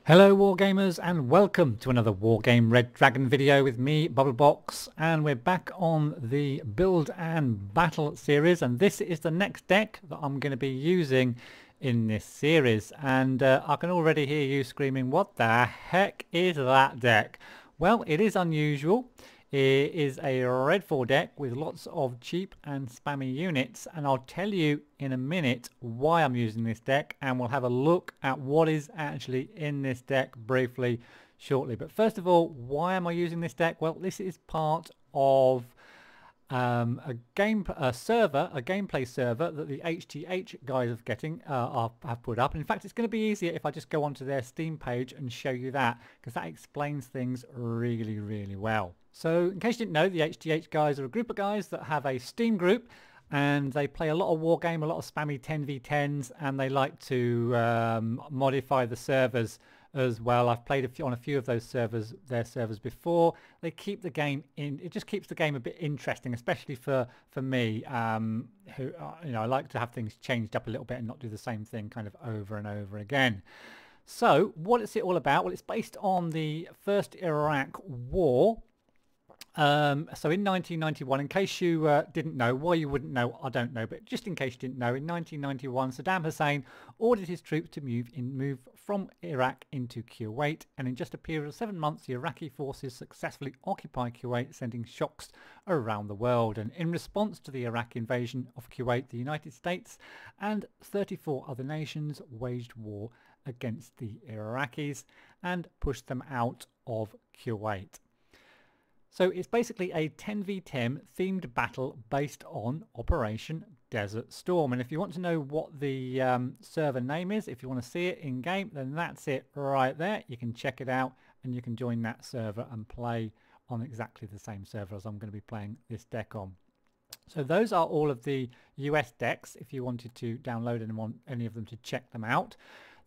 Hello Wargamers and welcome to another Wargame Red Dragon video with me, Bubblebox, and we're back on the Build and Battle series, and this is the next deck that I'm going to be using in this series. And I can already hear you screaming, what the heck is that deck? Well, it is unusual. It is a red 4 deck with lots of cheap and spammy units, and I'll tell you in a minute why I'm using this deck, and we'll have a look at what is actually in this deck briefly shortly. But first of all, why am I using this deck? Well, this is part of a gameplay server that the HTH guys have put up. And in fact, it's going to be easier if I just go onto their Steam page and show you that, because that explains things really well. So in case you didn't know, the HTH guys are a group of guys that have a Steam group, and they play a lot of Wargame, a lot of spammy 10v10s, and they like to modify the servers as well. I've played on a few of those servers, their servers before. They keep the game in. It just keeps the game a bit interesting, especially for me, who I like to have things changed up a little bit and not do the same thing kind of over and over again. So what is it all about? Well, it's based on the first Iraq war. So in 1991, in case you didn't know, why you wouldn't know, I don't know, but just in case you didn't know, in 1991, Saddam Hussein ordered his troops to move from Iraq into Kuwait, and in just a period of 7 months, the Iraqi forces successfully occupied Kuwait, sending shocks around the world. And in response to the Iraq invasion of Kuwait, the United States and 34 other nations waged war against the Iraqis and pushed them out of Kuwait. So it's basically a 10v10 themed battle based on Operation Desert Storm. And if you want to know what the server name is, if you want to see it in game, then that's it right there. You can check it out and you can join that server and play on exactly the same server as I'm going to be playing this deck on. So those are all of the US decks if you wanted to download any of them to check them out.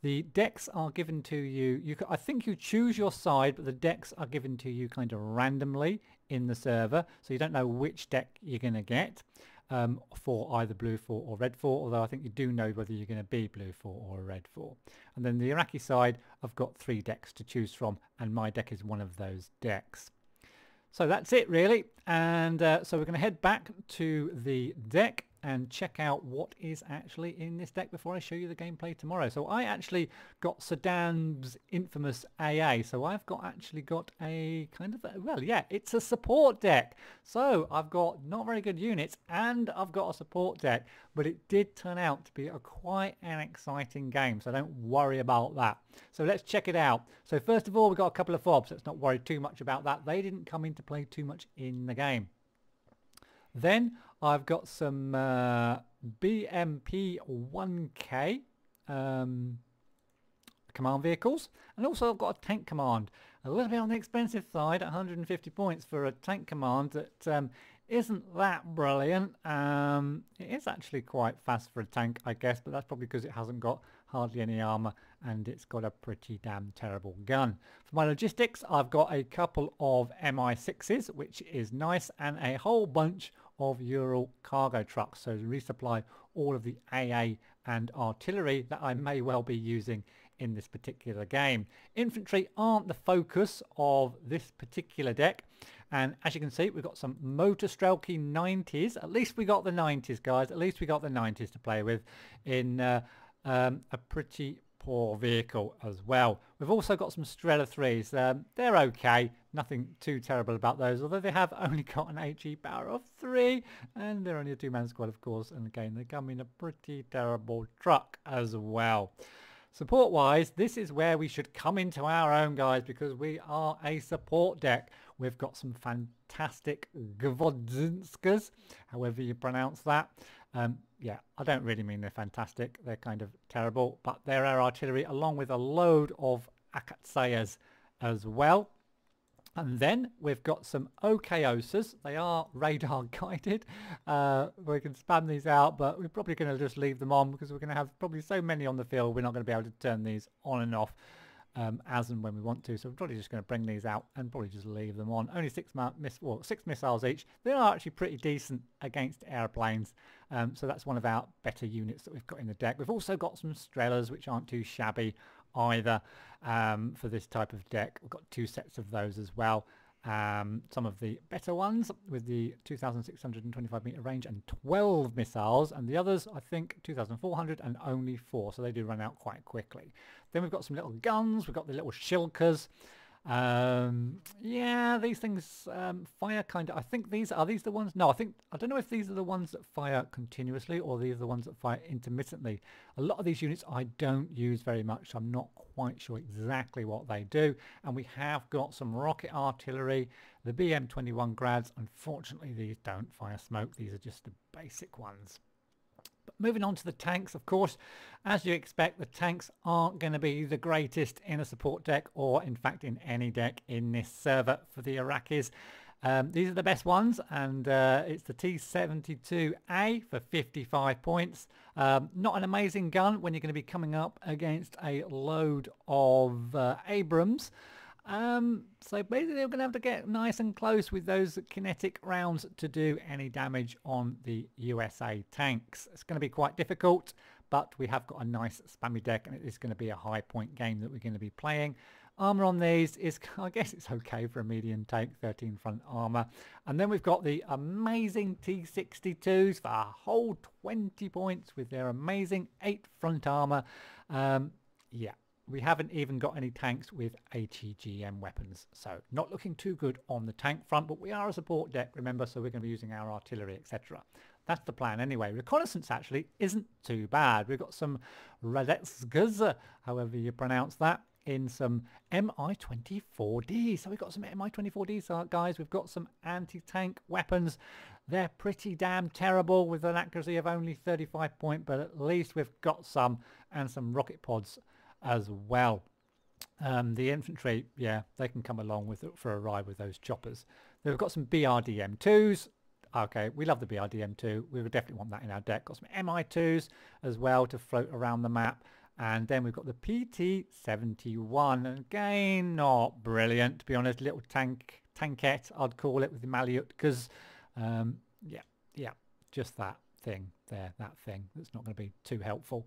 The decks are given to you, I think you choose your side, but the decks are given to you kind of randomly in the server, so you don't know which deck you're going to get for either blue 4 or red 4, although I think you do know whether you're going to be blue 4 or red 4. And then the Iraqi side, I've got 3 decks to choose from, and my deck is one of those decks. So that's it really, and so we're going to head back to the deck and check out what is actually in this deck before I show you the gameplay tomorrow. So I actually got Saddam's infamous AA, so I've actually got a kind of, well yeah, it's a support deck. So I've got not very good units and I've got a support deck, but it did turn out to be quite an exciting game, so don't worry about that. So let's check it out. So first of all, we've got a couple of fobs. Let's not worry too much about that. They didn't come into play too much in the game. Then I've got some BMP 1K command vehicles, and also I've got a tank command. A little bit on the expensive side at 150 points for a tank command that isn't that brilliant. It is actually quite fast for a tank, I guess, but that's probably because it hasn't got hardly any armor and it's got a pretty damn terrible gun. For my logistics, I've got a couple of MI6s, which is nice, and a whole bunch of Ural cargo trucks, so to resupply all of the AA and artillery that I may well be using in this particular game. Infantry aren't the focus of this particular deck, and as you can see, we've got some Motor Strelky 90s. At least we got the 90s, guys. At least we got the 90s to play with in a pretty poor vehicle as well. We've also got some Strela 3s. They're okay, nothing too terrible about those, although they have only got an HE power of 3 and they're only a 2-man squad, of course, and again they come in a pretty terrible truck as well. Support wise, this is where we should come into our own, guys, because we are a support deck. We've got some fantastic Gvodzinskas, however you pronounce that. Yeah, I don't really mean they're fantastic, they're kind of terrible, but they're our artillery along with a load of Akatsayas as well. And then we've got some OKOSas. They are radar guided. We can spam these out, but we're probably going to just leave them on because we're going to have probably so many on the field we're not going to be able to turn these on and off as and when we want to. So we're probably just going to bring these out and probably just leave them on. Only 6 missiles each. They are actually pretty decent against airplanes. So that's one of our better units that we've got in the deck. We've also got some Strelas, which aren't too shabby either for this type of deck. We've got 2 sets of those as well. Some of the better ones with the 2,625 meter range and 12 missiles, and the others I think 2,400 and only 4, so they do run out quite quickly. Then we've got some little guns. We've got the little shilkers. Yeah, these things fire kind of. I think these the ones. No, I don't know if these are the ones that fire continuously or these are the ones that fire intermittently. A lot of these units I don't use very much, so I'm not quite sure exactly what they do. And we have got some rocket artillery, the BM-21 grads. Unfortunately, these don't fire smoke. These are just the basic ones. But moving on to the tanks, of course, as you expect, the tanks aren't going to be the greatest in a support deck or in fact in any deck in this server for the Iraqis. These are the best ones, and it's the T-72A for 55 points. Not an amazing gun when you're going to be coming up against a load of Abrams. So basically they're going to have to get nice and close with those kinetic rounds to do any damage on the USA tanks. It's going to be quite difficult, but we have got a nice spammy deck and it is going to be a high point game that we're going to be playing. Armour on these is, I guess it's okay for a medium tank, 13 front armour. And then we've got the amazing T-62s for a whole 20 points with their amazing 8 front armour. Yeah. We haven't even got any tanks with HEGM weapons, so not looking too good on the tank front, but we are a support deck, remember, so we're going to be using our artillery, etc. That's the plan anyway. Reconnaissance actually isn't too bad. We've got some Radetskas, however you pronounce that, in some Mi-24D. So we've got some Mi-24Ds, guys. We've got some anti-tank weapons. They're pretty damn terrible with an accuracy of only 35 point, but at least we've got some, and some rocket pods as well. The infantry, yeah, they can come along with it for a ride with those choppers. They've got some BRDM2s. Okay, we love the BRDM2. We would definitely want that in our deck. Got some MI2s as well to float around the map. And then we've got the PT-71. Again, not brilliant, to be honest. Little tankette, I'd call it, with the Malyutkas. Yeah, just that thing there, that thing that's not going to be too helpful.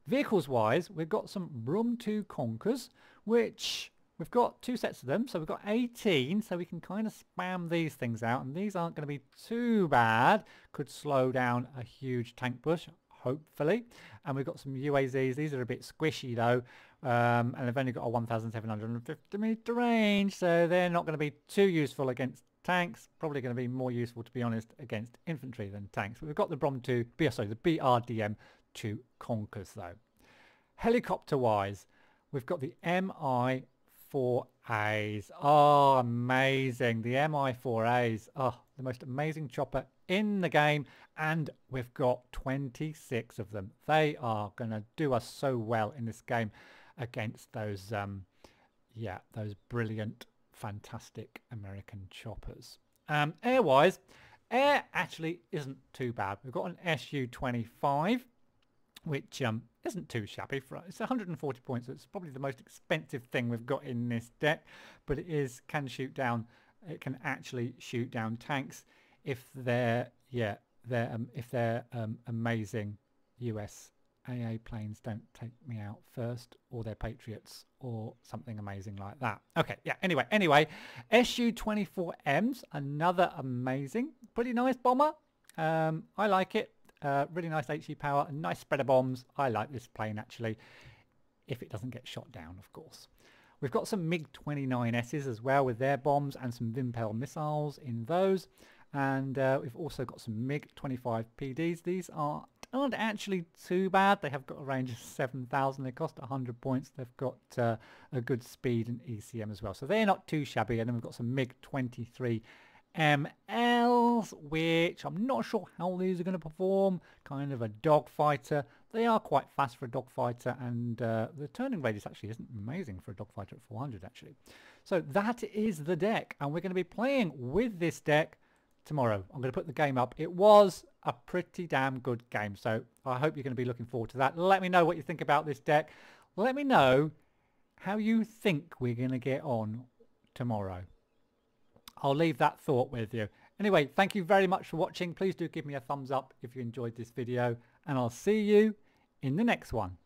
Vehicles wise, we've got some Brum 2 Conkers, which we've got 2 sets of them, so we've got 18, so we can kind of spam these things out, and these aren't going to be too bad. Could slow down a huge tank push, hopefully. And we've got some UAZs. These are a bit squishy though, and they've only got a 1,750 meter range, so they're not going to be too useful against tanks. Probably going to be more useful, to be honest, against infantry than tanks. But we've got the the BRDM2 Conkers though. Helicopter wise, we've got the Mi-4As. Oh, amazing. The Mi-4As. Oh, the most amazing chopper in the game, and we've got 26 of them. They are going to do us so well in this game against those those brilliant, fantastic American choppers. Air-wise, air actually isn't too bad. We've got an Su-25, which isn't too shabby. It's 140 points, so it's probably the most expensive thing we've got in this deck, but it can shoot down. It can actually shoot down tanks if they're amazing US AA planes don't take me out first, or they're Patriots or something amazing like that. Okay, yeah, anyway, Su-24Ms, another amazing, pretty nice bomber. I like it. Really nice HE power, a nice spread of bombs. I like this plane actually, if it doesn't get shot down, of course. We've got some MiG-29Ss as well with their bombs and some Vimpel missiles in those. And we've also got some MiG-25 PDs. These aren't actually too bad. They have got a range of 7,000. They cost 100 points. They've got a good speed and ECM as well. So they're not too shabby. And then we've got some MiG-23 MLs, which I'm not sure how these are going to perform. Kind of a dogfighter. They are quite fast for a dogfighter, and the turning radius actually isn't amazing for a dogfighter at 400 actually. So that is the deck, and we're going to be playing with this deck tomorrow. I'm going to put the game up. It was a pretty damn good game, so I hope you're going to be looking forward to that. Let me know what you think about this deck. Let me know how you think we're going to get on tomorrow. I'll leave that thought with you. Anyway, thank you very much for watching. Please do give me a thumbs up if you enjoyed this video, and I'll see you in the next one.